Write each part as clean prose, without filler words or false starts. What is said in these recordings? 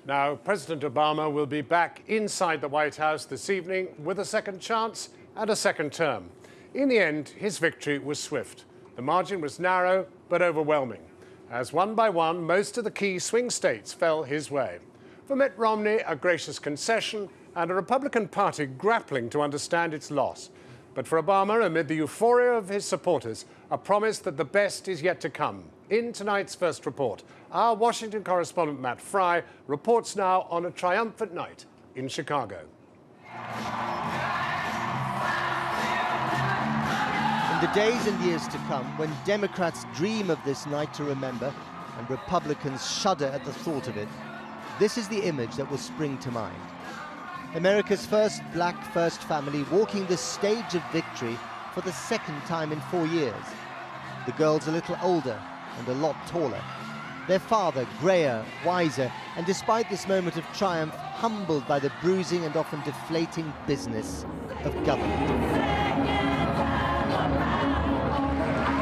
Now, President Obama will be back inside the White House this evening with a second chance and a second term. In the end, his victory was swift. The margin was narrow but overwhelming. As one by one, most of the key swing states fell his way. For Mitt Romney, a gracious concession and a Republican Party grappling to understand its loss. But for Obama, amid the euphoria of his supporters, a promise that the best is yet to come. In tonight's first report, our Washington correspondent Matt Fry reports now on a triumphant night in Chicago. In the days and years to come, when Democrats dream of this night to remember and Republicans shudder at the thought of it, this is the image that will spring to mind. America's first black first family walking the stage of victory for the second time in 4 years. The girls a little older and a lot taller. Their father, grayer, wiser, and despite this moment of triumph, humbled by the bruising and often deflating business of government.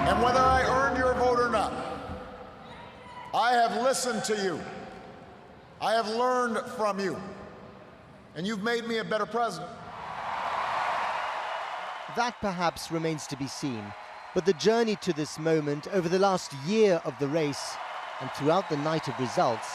And whether I earned your vote or not, I have listened to you. I have learned from you. And you've made me a better president. That perhaps remains to be seen. But the journey to this moment over the last year of the race and throughout the night of results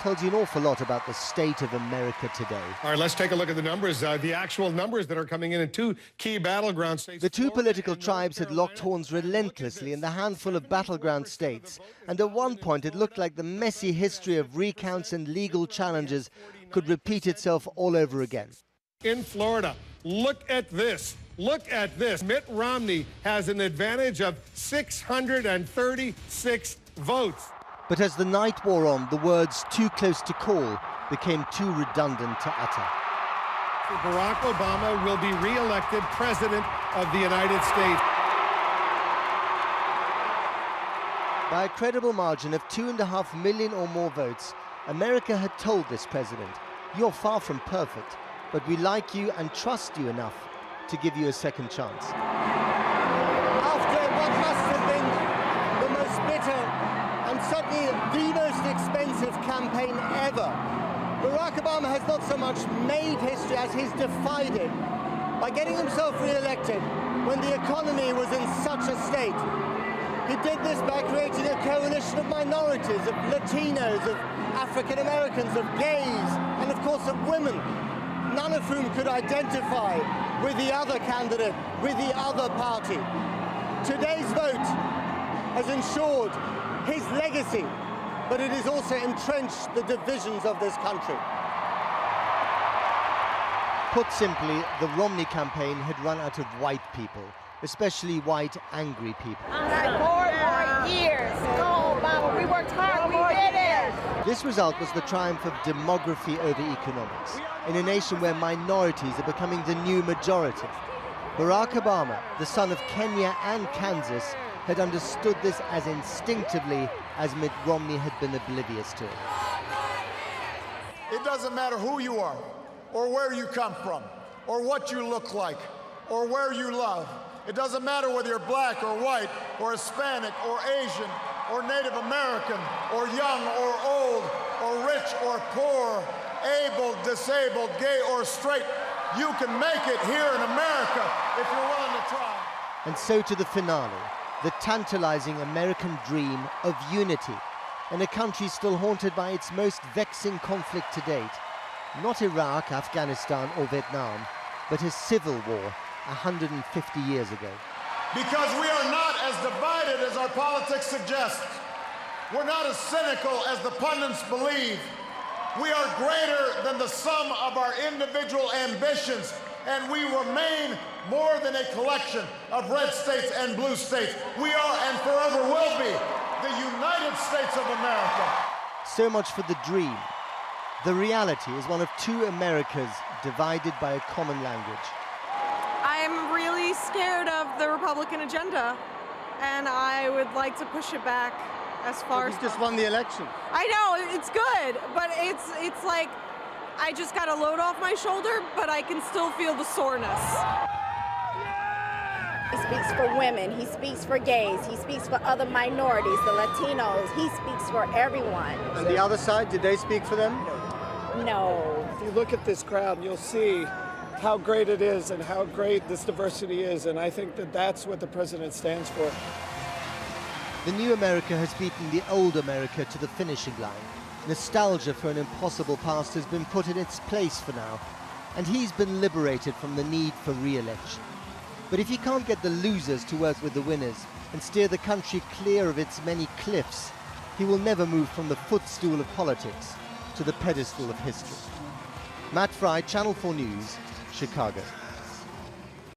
tells you an awful lot about the state of America today. All right, let's take a look at the numbers, the actual numbers that are coming in two key battleground states. The two political tribes had locked horns relentlessly in the handful of battleground states, and at one point it looked like the messy history of recounts and legal challenges could repeat itself all over again. In Florida, look at this. Look at this. Mitt Romney has an advantage of 636 votes. But as the night wore on, the words "too close to call" became too redundant to utter. Barack Obama will be re-elected President of the United States. By a credible margin of 2.5 million or more votes, America had told this president, "You're far from perfect, but we like you and trust you enough to give you a second chance." After what must have been the most bitter and certainly the most expensive campaign ever, Barack Obama has not so much made history as he's defied it by getting himself re-elected when the economy was in such a state. He did this by creating a coalition of minorities, of Latinos, of African Americans, of gays, and of course of women, none of whom could identify with the other candidate, with the other party. Today's vote has ensured his legacy, but it has also entrenched the divisions of this country. Put simply, the Romney campaign had run out of white people, especially white, angry people. 4 more years. Go, Obama. We worked hard. We did it. This result was the triumph of demography over economics, in a nation where minorities are becoming the new majority. Barack Obama, the son of Kenya and Kansas, had understood this as instinctively as Mitt Romney had been oblivious to it. It doesn't matter who you are, or where you come from, or what you look like, or where you love. It doesn't matter whether you're black or white, or Hispanic, or Asian, or Native American, or young or old, or rich or poor, able, disabled, gay or straight. You can make it here in America if you're willing to try. And so to the finale, the tantalizing American dream of unity in a country still haunted by its most vexing conflict to date. Not Iraq, Afghanistan or Vietnam, but a civil war 150 years ago. Because we are not as divided as our politics suggests. We're not as cynical as the pundits believe. We are greater than the sum of our individual ambitions, and we remain more than a collection of red states and blue states. We are and forever will be the United States of America. So much for the dream. The reality is one of two Americas divided by a common language. I'm really scared of the Republican agenda, and I would like to push it back as far as You just won the election. I know, it's good, but it's like I just got a load off my shoulder, but I can still feel the soreness. speaks for women, he speaks for gays, he speaks for other minorities, the Latinos, he speaks for everyone. And the other side, did they speak for them? No. If you look at this crowd, you'll see how great it is and how great this diversity is, and I think that that's what the president stands for. The new America has beaten the old America to the finishing line. Nostalgia for an impossible past has been put in its place for now, and he's been liberated from the need for re-election. But if he can't get the losers to work with the winners and steer the country clear of its many cliffs, he will never move from the footstool of politics to the pedestal of history. Matt Fry, Channel 4 News, Chicago.